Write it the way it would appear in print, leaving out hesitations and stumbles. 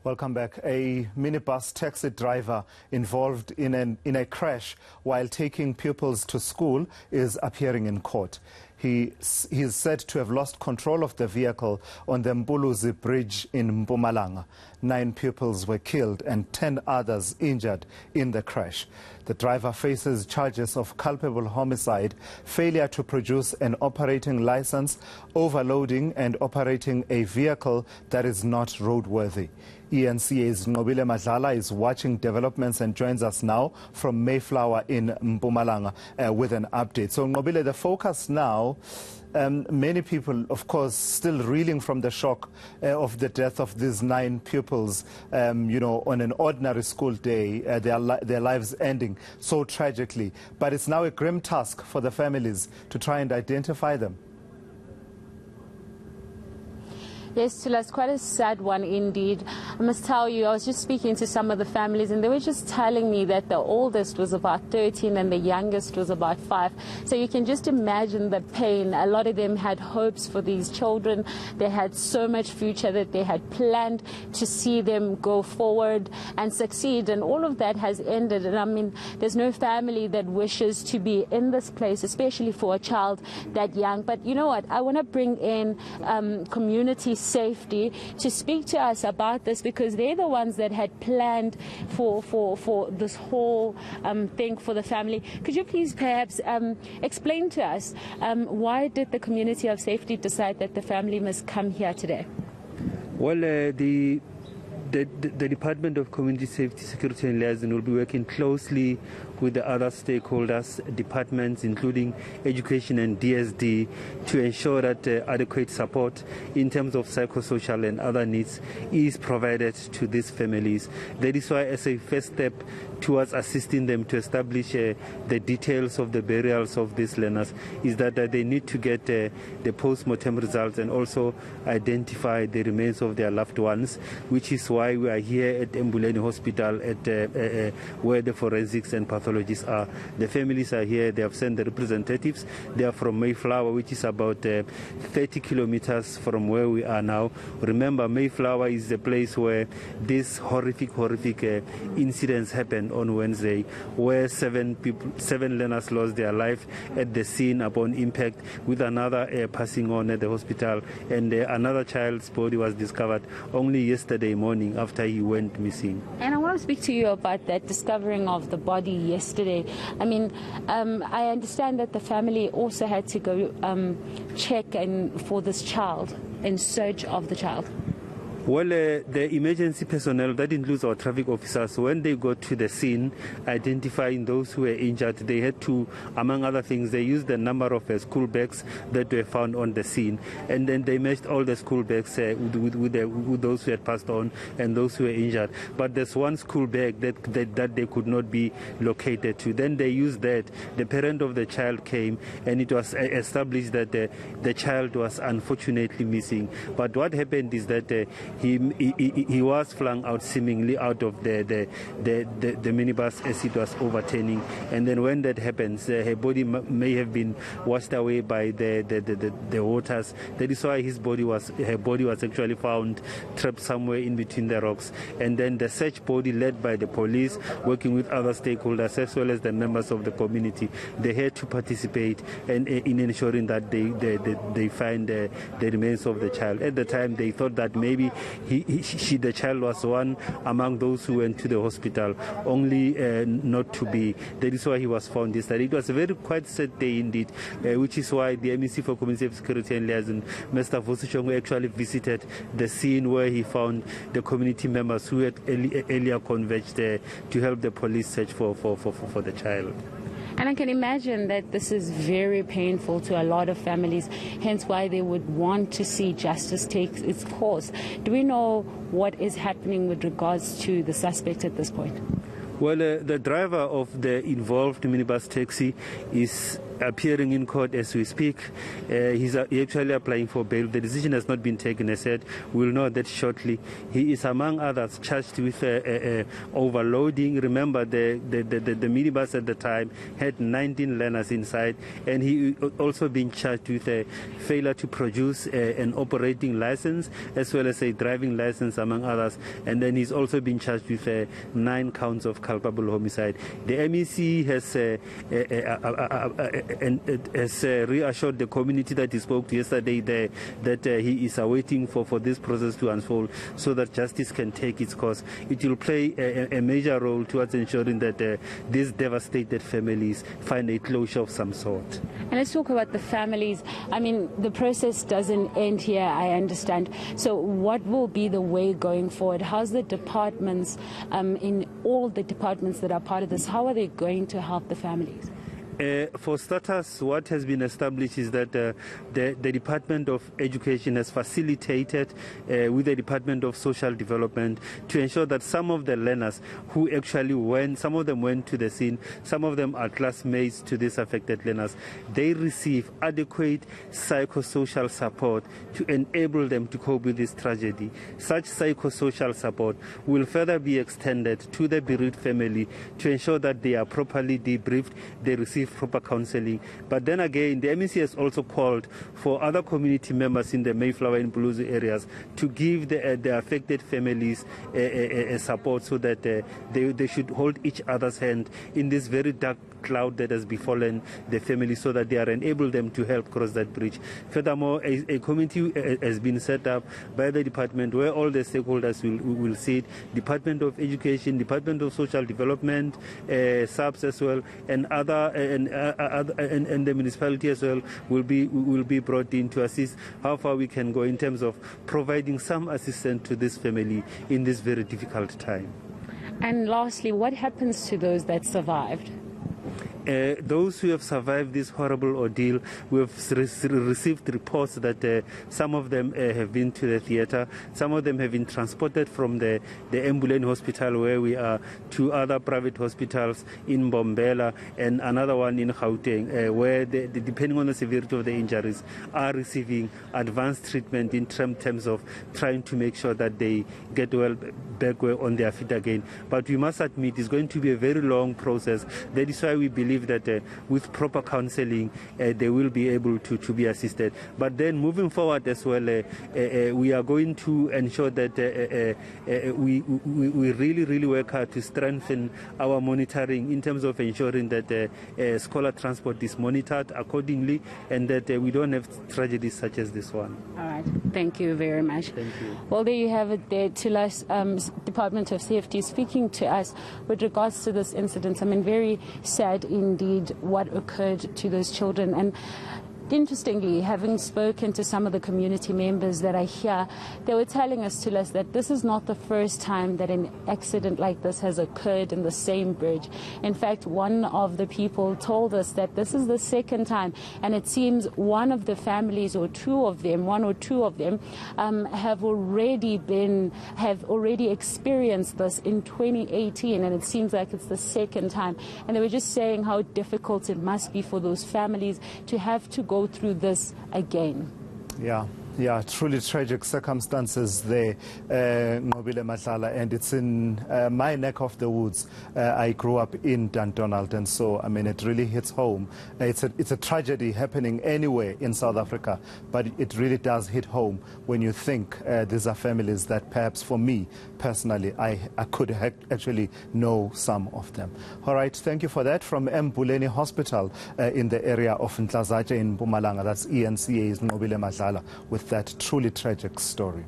Welcome back. A minibus taxi driver involved in a crash while taking pupils to school is appearing in court. He is said to have lost control of the vehicle on the Mbuluzi Bridge in Mpumalanga. 9 pupils were killed and 10 others injured in the crash. The driver faces charges of culpable homicide, failure to produce an operating license, overloading and operating a vehicle that is not roadworthy. eNCA's Nqobile Madlala is watching developments and joins us now from Mayflower in Mpumalanga with an update. So Nqobile, the focus now, many people, of course, still reeling from the shock of the death of these 9 pupils, on an ordinary school day, their lives ending so tragically. But it's now a grim task for the families to try and identify them. Yes, Tula, it's quite a sad one indeed. I must tell you, I was just speaking to some of the families and they were just telling me that the oldest was about 13 and the youngest was about 5. So you can just imagine the pain. A lot of them had hopes for these children. They had so much future that they had planned to see them go forward and succeed. And all of that has ended. And I mean, there's no family that wishes to be in this place, especially for a child that young. But you know what? I want to bring in community safety to speak to us about this, because they're the ones that had planned for this whole thing for the family. Could you please perhaps explain to us why did the community of safety decide that the family must come here today? Well, the Department of Community Safety, Security and Liaison will be working closely with the other stakeholders, departments, including education and DSD, to ensure that adequate support in terms of psychosocial and other needs is provided to these families. That is why, as a first step towards assisting them to establish the details of the burials of these learners, is that they need to get the post-mortem results and also identify the remains of their loved ones, which is why we are here at Mbuleni Hospital where the forensics and pathologists are. The families are here. They have sent the representatives. They are from Mayflower, which is about 30 kilometers from where we are now. Remember, Mayflower is the place where these horrific incidents happened on Wednesday, where 7 learners lost their life at the scene upon impact, with another passing on at the hospital, and another child's body was discovered only yesterday morning after he went missing. And I want to speak to you about that discovering of the body yesterday. I mean, I understand that the family also had to go check for this child, in search of the child. Well, the emergency personnel, that includes our traffic officers, when they got to the scene, identifying those who were injured, they had to, among other things, they used the number of school bags that were found on the scene, and then they matched all the school bags with those who had passed on and those who were injured. But there's one school bag that they could not be located to. Then they used that. The parent of the child came, and it was established that the child was unfortunately missing. But what happened is that he was flung out, seemingly out of the minibus as it was overturning, and then when that happens, her body may have been washed away by the waters. That is why her body was actually found trapped somewhere in between the rocks. And then the search body, led by the police, working with other stakeholders as well as the members of the community, they had to participate in ensuring that they find the remains of the child. At the time, they thought that maybe the child was one among those who went to the hospital, only not to be. That is why he was found yesterday. It was a quite sad day indeed, which is why the MEC for Community Security and Liaison, Mr. Vusichongo, actually visited the scene where he found the community members who had earlier converged to help the police search for the child. And I can imagine that this is very painful to a lot of families, hence why they would want to see justice take its course. Do we know what is happening with regards to the suspect at this point? Well, the driver of the involved minibus taxi is appearing in court as we speak. He's actually applying for bail. The decision has not been taken as yet. We'll know that shortly. He is, among others, charged with overloading. Remember, the minibus at the time had 19 learners inside, and he also been charged with failure to produce an operating license as well as a driving license, among others. And then he's also been charged with 9 counts of culpable homicide. The MEC has reassured the community that he spoke to yesterday there that he is awaiting for this process to unfold so that justice can take its course. It will play a major role towards ensuring that these devastated families find a closure of some sort. And let's talk about the families. I mean, the process doesn't end here, I understand. So what will be the way going forward? How's the departments, in all the departments that are part of this, how are they going to help the families? For starters, what has been established is that the Department of Education has facilitated with the Department of Social Development to ensure that some of the learners who actually went, some of them went to the scene, some of them are classmates to these affected learners, they receive adequate psychosocial support to enable them to cope with this tragedy. Such psychosocial support will further be extended to the bereaved family to ensure that they are properly debriefed, they receive proper counseling. But then again, the MEC has also called for other community members in the Mayflower and Buluzu areas to give the affected families support so that they should hold each other's hand in this very dark cloud that has befallen the family so that they are enable them to help cross that bridge. Furthermore, a committee has been set up by the department where all the stakeholders will sit. Department of Education, Department of Social Development, SAPS as well, and other and the municipality as well will be brought in to assist how far we can go in terms of providing some assistance to this family in this very difficult time. And lastly, what happens to those that survived? Those who have survived this horrible ordeal, we have received reports that some of them have been to the theater, some of them have been transported from the Mbuleni hospital where we are to other private hospitals in Bombela and another one in Gauteng, where depending on the severity of the injuries, are receiving advanced treatment in terms of trying to make sure that they get well back on their feet again. But we must admit it's going to be a very long process. That is why we believe that with proper counseling they will be able to be assisted. But then moving forward as well, we are going to ensure that we really work hard to strengthen our monitoring in terms of ensuring that scholar transport is monitored accordingly and that we don't have tragedies such as this one. All right. Thank you very much. Thank you. Well, there you have it there. Tulas, Department of Safety speaking to us with regards to this incident. I mean, very sad indeed what occurred to those children. And interestingly, having spoken to some of the community members that are here, they were telling us, that this is not the first time that an accident like this has occurred in the same bridge. In fact, one of the people told us that this is the second time, and it seems one of the families, or one or two of them, have already experienced this in 2018, and it seems like it's the second time. And they were just saying how difficult it must be for those families to have to go through this again. Yeah, truly tragic circumstances there, Nobile Matala, and it's in my neck of the woods. I grew up in Dundonald, and so, I mean, it really hits home. It's a tragedy happening anywhere in South Africa, but it really does hit home when you think these are families that perhaps for me, personally, I could actually know some of them. All right, thank you for that. From Mbuleni Hospital in the area of Nhlazatshe in Mpumalanga, that's eNCA's Nobile Matala with that truly tragic story.